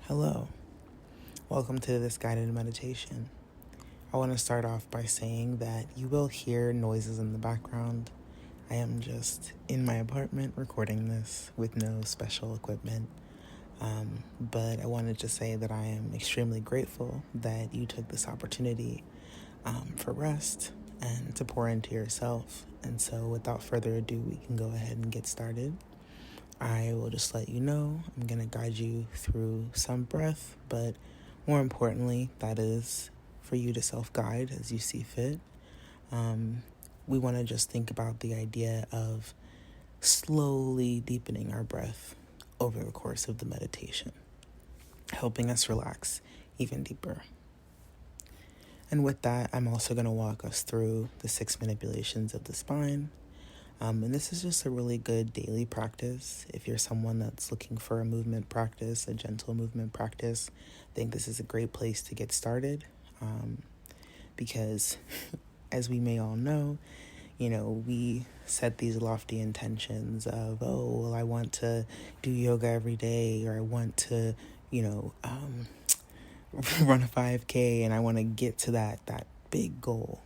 Hello, welcome to this guided meditation. I want to start off by saying that you will hear noises in the background. I am just in my apartment recording this with no special equipment. But I wanted to say that I am extremely grateful that you took this opportunity for rest and to pour into yourself. And so without further ado, we can go ahead and get started. I will just let you know I'm going to guide you through some breath, but more importantly, that is for you to self-guide as you see fit. We want to just think about the idea of slowly deepening our breath over the course of the meditation, helping us relax even deeper. And with that, I'm also going to walk us through the 6 manipulations of the spine. And this is just a really good daily practice. If you're someone that's looking for a movement practice, a gentle movement practice, I think this is a great place to get started. Because as we may all know, we set these lofty intentions of, I want to do yoga every day, or I want to, run a 5K, and I want to get to that big goal.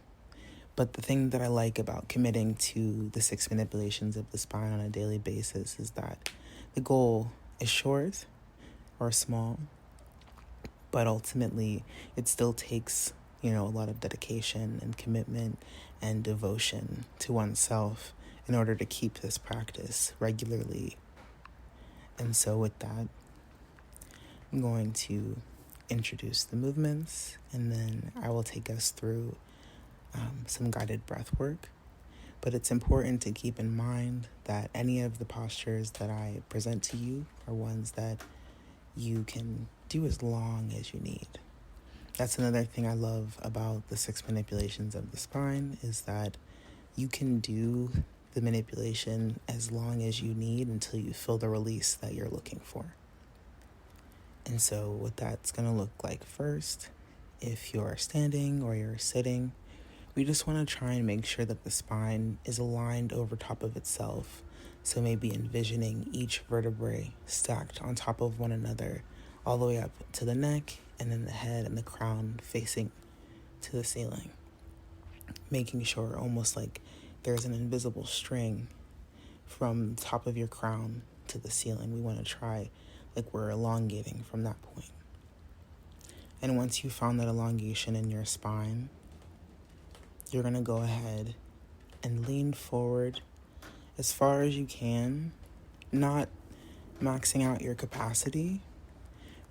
But the thing that I like about committing to the 6 manipulations of the spine on a daily basis is that the goal is short or small, but ultimately it still takes, a lot of dedication and commitment and devotion to oneself in order to keep this practice regularly. And so with that, I'm going to introduce the movements, and then I will take us through some guided breath work. But it's important to keep in mind that any of the postures that I present to you are ones that you can do as long as you need. That's another thing I love about the 6 manipulations of the spine, is that you can do the manipulation as long as you need until you feel the release that you're looking for. And so what that's going to look like first, if you're standing or you're sitting, we just want to try and make sure that the spine is aligned over top of itself. So maybe envisioning each vertebrae stacked on top of one another, all the way up to the neck, and then the head and the crown facing to the ceiling. Making sure almost like there's an invisible string from the top of your crown to the ceiling. We want to try like we're elongating from that point. And once you found that elongation in your spine, you're going to go ahead and lean forward as far as you can, not maxing out your capacity,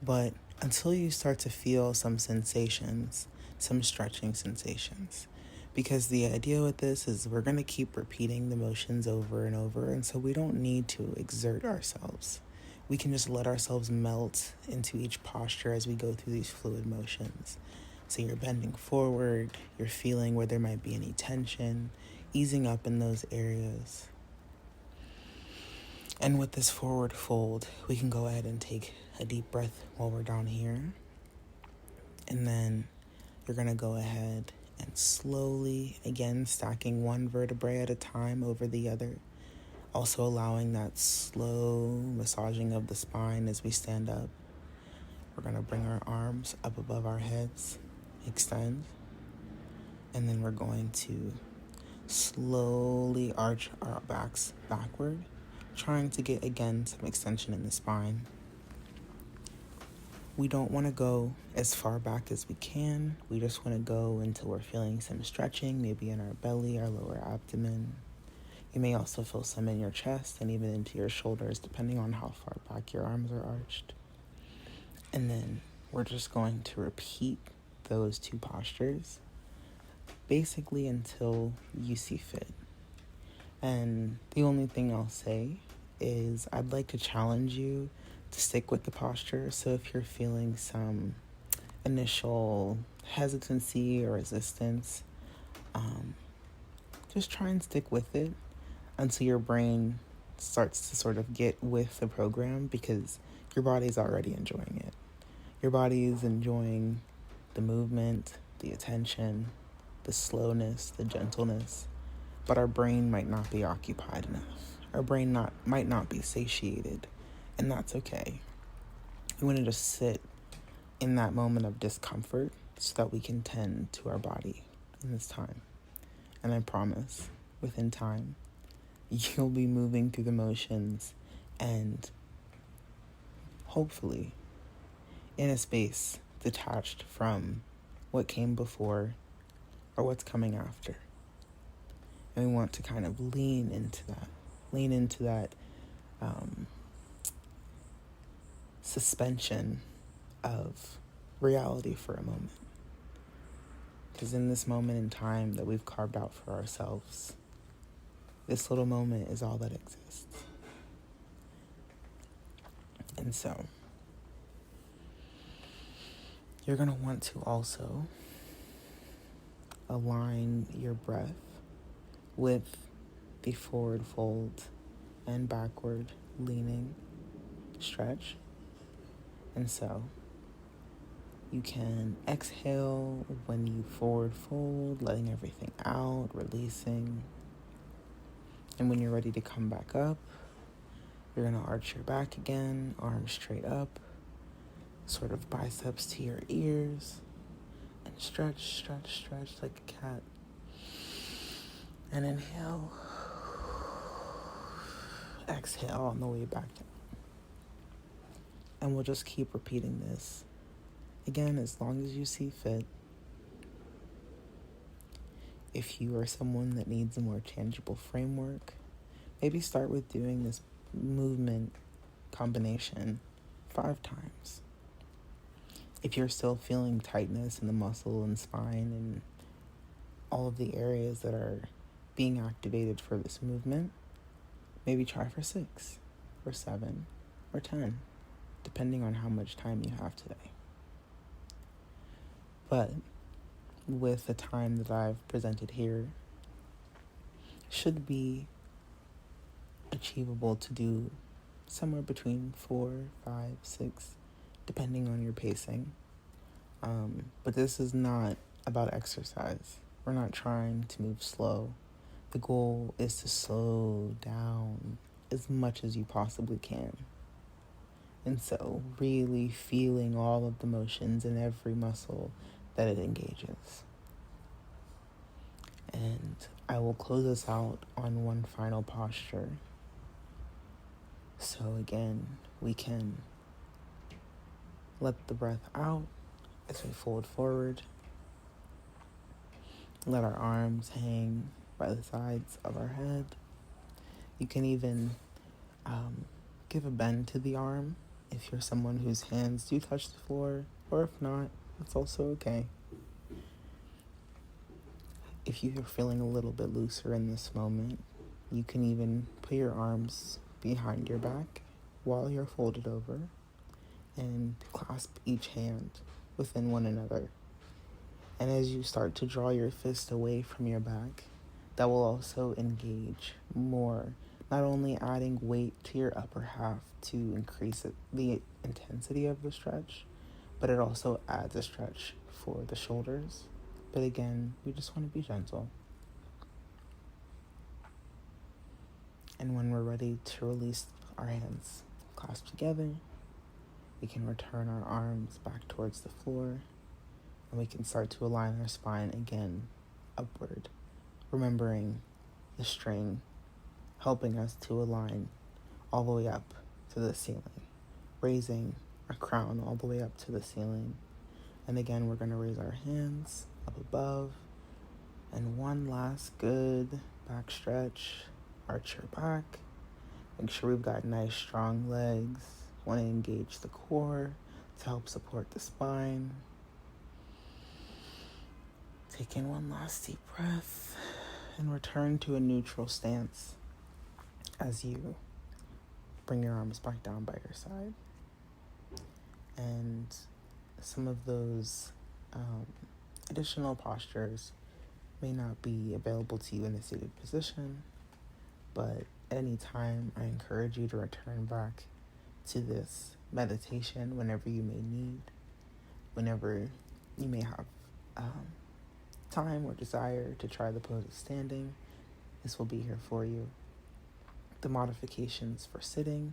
but until you start to feel some sensations, some stretching sensations. Because the idea with this is we're going to keep repeating the motions over and over, and so we don't need to exert ourselves. We can just let ourselves melt into each posture as we go through these fluid motions. So you're bending forward, you're feeling where there might be any tension, easing up in those areas. And with this forward fold, we can go ahead and take a deep breath while we're down here. And then you're going to go ahead and slowly, again, stacking one vertebrae at a time over the other. Also allowing that slow massaging of the spine as we stand up. We're going to bring our arms up above our heads. Extend, and then we're going to slowly arch our backs backward, trying to get, again, some extension in the spine. We don't want to go as far back as we can. We just want to go until we're feeling some stretching, maybe in our belly, our lower abdomen. You may also feel some in your chest and even into your shoulders, depending on how far back your arms are arched. And then we're just going to repeat those 2 postures basically until you see fit. And the only thing I'll say is I'd like to challenge you to stick with the posture. So if you're feeling some initial hesitancy or resistance, just try and stick with it until your brain starts to sort of get with the program, because your body's already enjoying it. Your body is enjoying the movement, the attention, the slowness, the gentleness, but our brain might not be occupied enough. Our brain might not be satiated, and that's okay. We want to just sit in that moment of discomfort so that we can tend to our body in this time. And I promise, within time, you'll be moving through the motions and hopefully in a space detached from what came before or what's coming after. And we want to kind of lean into that suspension of reality for a moment. Because in this moment in time that we've carved out for ourselves, this little moment is all that exists. And so, you're going to want to also align your breath with the forward fold and backward leaning stretch. And so, you can exhale when you forward fold, letting everything out, releasing. And when you're ready to come back up, you're going to arch your back again, arms straight up, sort of biceps to your ears, and stretch like a cat. And inhale, exhale on the way back down. And we'll just keep repeating this. Again, as long as you see fit. If you are someone that needs a more tangible framework, maybe start with doing this movement combination 5 times. If you're still feeling tightness in the muscle and spine and all of the areas that are being activated for this movement, maybe try for 6 or 7 or 10, depending on how much time you have today. But with the time that I've presented here, should be achievable to do somewhere between 4, 5, 6, depending on your pacing. But this is not about exercise. We're not trying to move slow. The goal is to slow down as much as you possibly can. And so really feeling all of the motions in every muscle that it engages. And I will close us out on one final posture. So again, we can let the breath out as we fold forward. Let our arms hang by the sides of our head. You can even give a bend to the arm if you're someone whose hands do touch the floor, or if not, it's also okay. If you're feeling a little bit looser in this moment, you can even put your arms behind your back while you're folded over and clasp each hand within one another. And as you start to draw your fist away from your back, that will also engage more, not only adding weight to your upper half to increase the intensity of the stretch, but it also adds a stretch for the shoulders. But again, we just want to be gentle. And when we're ready to release our hands clasped together, we can return our arms back towards the floor, and we can start to align our spine again upward, remembering the string helping us to align all the way up to the ceiling, raising our crown all the way up to the ceiling. And again, we're going to raise our hands up above, and one last good back stretch. Arch your back. Make sure we've got nice strong legs. Want to engage the core to help support the spine. Take in one last deep breath and return to a neutral stance as you bring your arms back down by your side. And some of those additional postures may not be available to you in a seated position, but any time I encourage you to return back to this meditation whenever you may need, whenever you may have time or desire to try the pose of standing. This will be here for you. The modifications for sitting,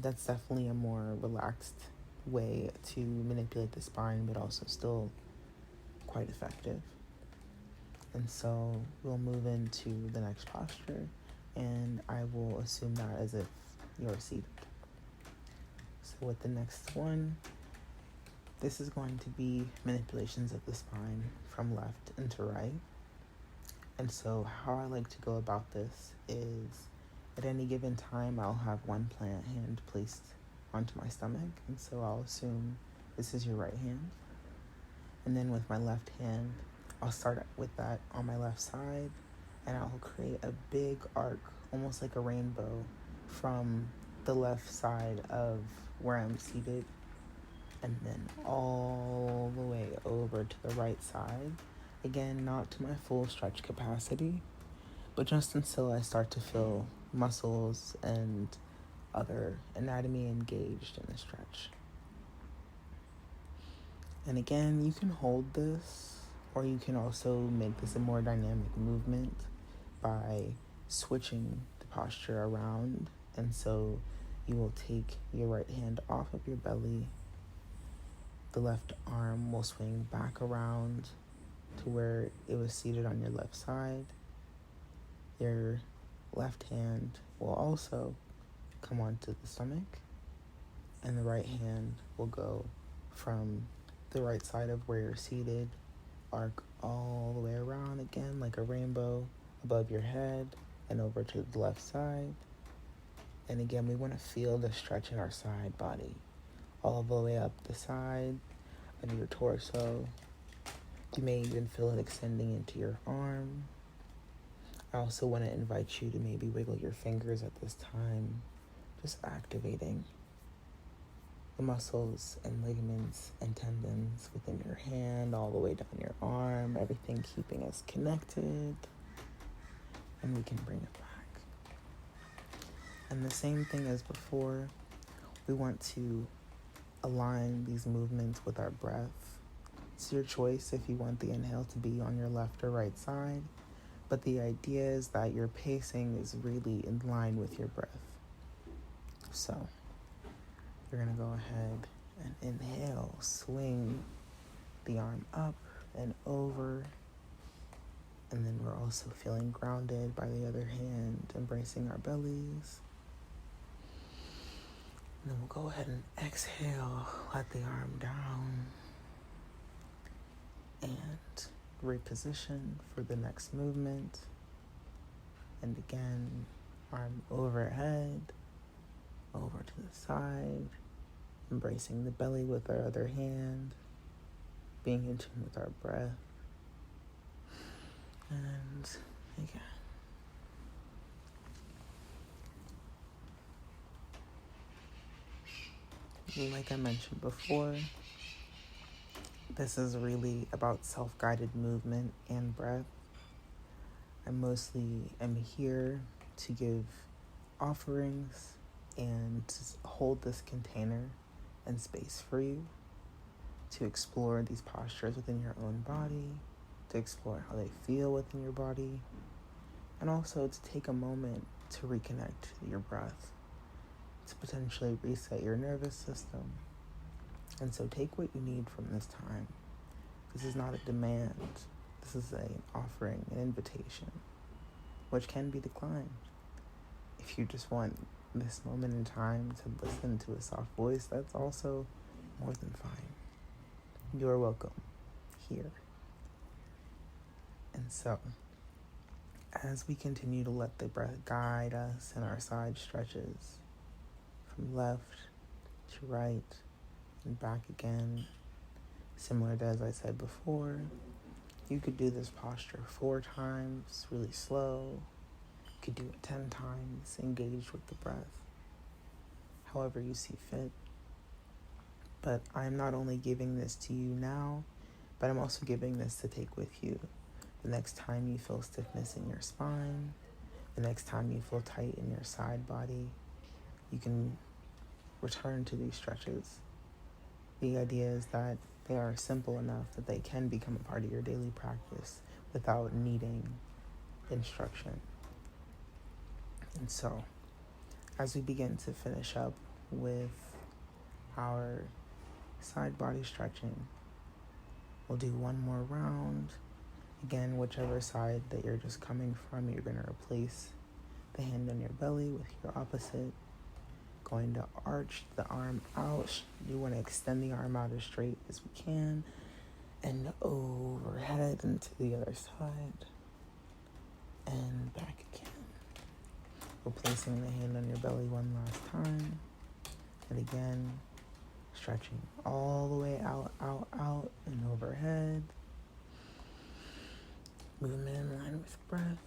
that's definitely a more relaxed way to manipulate the spine, but also still quite effective. And so we'll move into the next posture, and I will assume that as if you're seated. So with the next one, this is going to be manipulations of the spine from left into right. And so how I like to go about this is at any given time, I'll have one plant hand placed onto my stomach. And so I'll assume this is your right hand. And then with my left hand, I'll start with that on my left side, and I'll create a big arc, almost like a rainbow, from the left side of where I'm seated, and then all the way over to the right side. Again, not to my full stretch capacity, but just until I start to feel muscles and other anatomy engaged in the stretch. And again, you can hold this, or you can also make this a more dynamic movement by switching the posture around. And so you will take your right hand off of your belly. The left arm will swing back around to where it was seated on your left side. Your left hand will also come onto the stomach, and the right hand will go from the right side of where you're seated, arc all the way around again like a rainbow above your head and over to the left side. And again, we want to feel the stretch in our side body all the way up the side of your torso. You may even feel it extending into your arm. I also want to invite you to maybe wiggle your fingers at this time, just activating the muscles and ligaments and tendons within your hand, all the way down your arm, everything keeping us connected, and we can bring it back. And the same thing as before, we want to align these movements with our breath. It's your choice if you want the inhale to be on your left or right side, but the idea is that your pacing is really in line with your breath. So you're going to go ahead and inhale, swing the arm up and over. And then we're also feeling grounded by the other hand, embracing our bellies. And then we'll go ahead and exhale, let the arm down, and reposition for the next movement. And again, arm overhead, over to the side, embracing the belly with our other hand, being in tune with our breath. And again. Like I mentioned before, this is really about self-guided movement and breath. I mostly am here to give offerings and to hold this container and space for you to explore these postures within your own body, to explore how they feel within your body, and also to take a moment to reconnect to your breath, to potentially reset your nervous system. And so take what you need from this time. This is not a demand. This is an offering, an invitation, which can be declined. If you just want this moment in time to listen to a soft voice, that's also more than fine. You're welcome here. And so, as we continue to let the breath guide us in our side stretches, from left to right and back again, similar to as I said before, you could do this posture 4 times, really slow. You could do it 10 times, engaged with the breath, however you see fit. But I'm not only giving this to you now, but I'm also giving this to take with you. The next time you feel stiffness in your spine, the next time you feel tight in your side body, you can return to these stretches. The idea is that they are simple enough that they can become a part of your daily practice without needing instruction. And so, as we begin to finish up with our side body stretching. We'll do one more round. Again, whichever side that you're just coming from, you're going to replace the hand on your belly with your opposite. Going to arch the arm out. You want to extend the arm out as straight as we can. And overhead into the other side. And back again. Replacing the hand on your belly one last time. And again, stretching all the way out, and overhead. Movement in line with breath.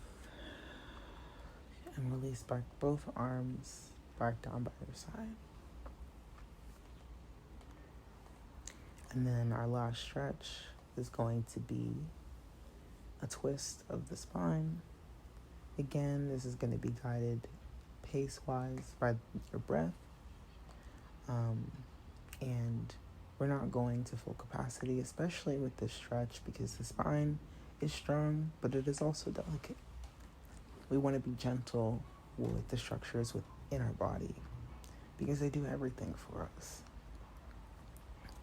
And release back both arms back down by your side. And then our last stretch is going to be a twist of the spine. Again, this is going to be guided pace-wise by your breath. And we're not going to full capacity, especially with this stretch, because the spine is strong, but it is also delicate. We want to be gentle with the structures within our body because they do everything for us.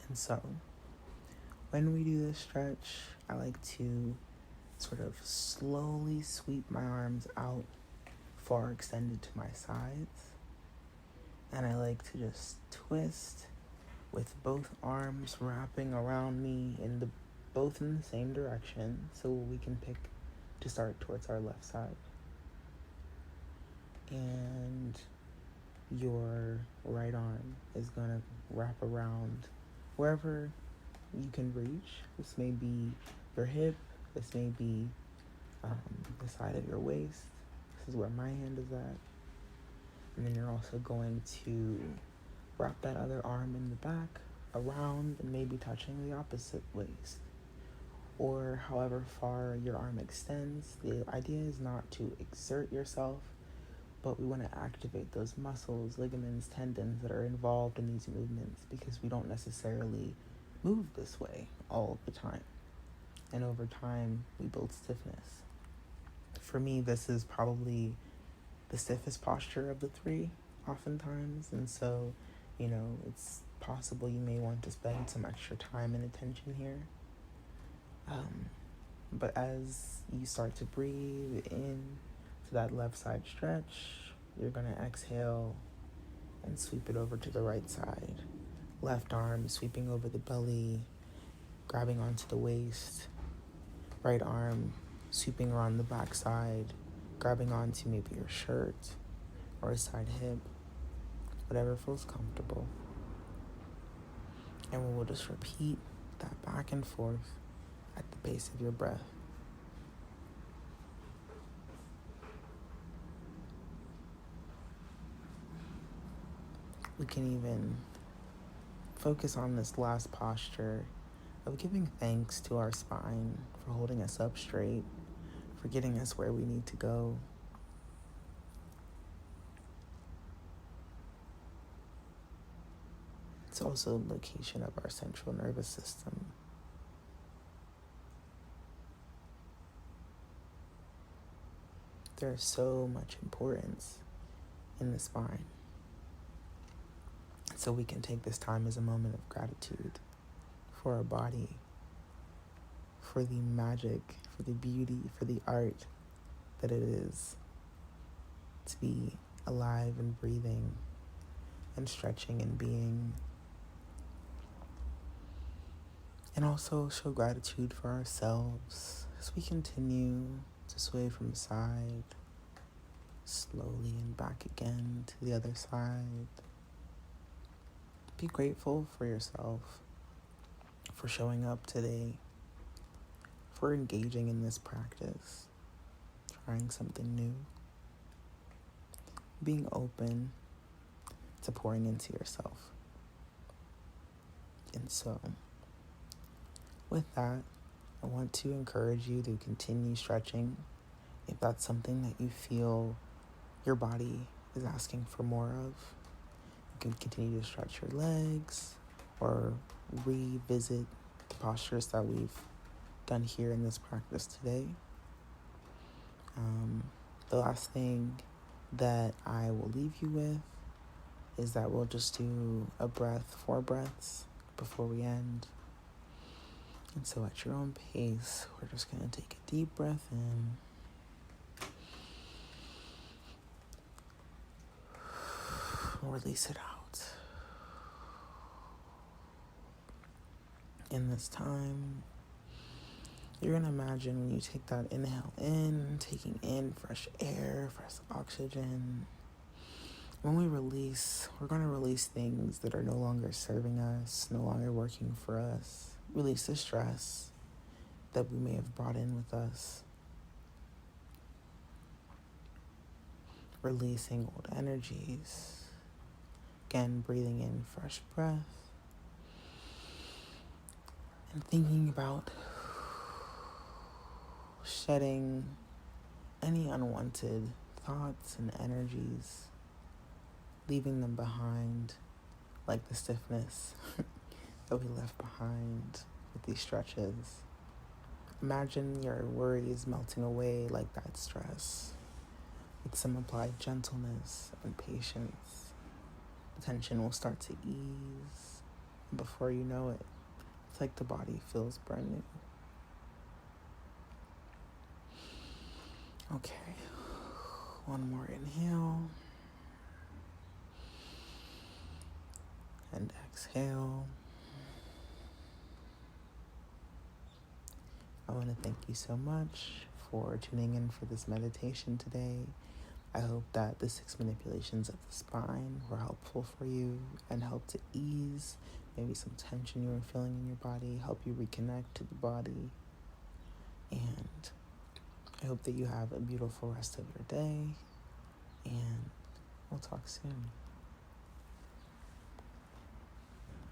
And so when we do this stretch, I like to sort of slowly sweep my arms out, far extended to my sides. And I like to just twist with both arms wrapping around me both in the same direction, so we can pick to start towards our left side. And your right arm is going to wrap around wherever you can reach. This may be your hip, this may be the side of your waist. This is where my hand is at. And then you're also going to wrap that other arm in the back, around, and maybe touching the opposite waist. Or however far your arm extends. The idea is not to exert yourself, but we want to activate those muscles, ligaments, tendons that are involved in these movements, because we don't necessarily move this way all the time. And over time, we build stiffness. For me, this is probably the stiffest posture of the three, oftentimes. And so, it's possible you may want to spend some extra time and attention here. But as you start to breathe in to that left side stretch, you're going to exhale and sweep it over to the right side. Left arm sweeping over the belly, grabbing onto the waist. Right arm sweeping around the back side, grabbing onto maybe your shirt or a side hip, whatever feels comfortable. And we will just repeat that back and forth at the pace of your breath. We can even focus on this last posture of giving thanks to our spine for holding us up straight, for getting us where we need to go. It's also the location of our central nervous system. There's so much importance in the spine. So we can take this time as a moment of gratitude for our body, for the magic, for the beauty, for the art that it is to be alive and breathing and stretching and being. And also show gratitude for ourselves as we continue to sway from side, slowly and back again to the other side. Be grateful for yourself, for showing up today, for engaging in this practice, trying something new, being open to pouring into yourself. And so, with that, I want to encourage you to continue stretching if that's something that you feel your body is asking for more of. You can continue to stretch your legs or revisit the postures that we've done here in this practice today. The last thing that I will leave you with is that we'll just do a breath, 4 breaths before we end. And so at your own pace, we're just going to take a deep breath in. Release it out. In this time, you're going to imagine when you take that inhale in, taking in fresh air, fresh oxygen. When we release, we're going to release things that are no longer serving us, no longer working for us. Release the stress that we may have brought in with us. Releasing old energies. Again, breathing in fresh breath. And thinking about shedding any unwanted thoughts and energies, leaving them behind, like the stiffness that we left behind with these stretches. Imagine your worries melting away like that stress with some applied gentleness and patience. The tension will start to ease, and before you know it, it's like the body feels brand new. Okay, one more inhale and exhale. I want to thank you so much for tuning in for this meditation today. I hope that the 6 manipulations of the spine were helpful for you and help to ease maybe some tension you were feeling in your body, help you reconnect to the body. And I hope that you have a beautiful rest of your day, and we'll talk soon.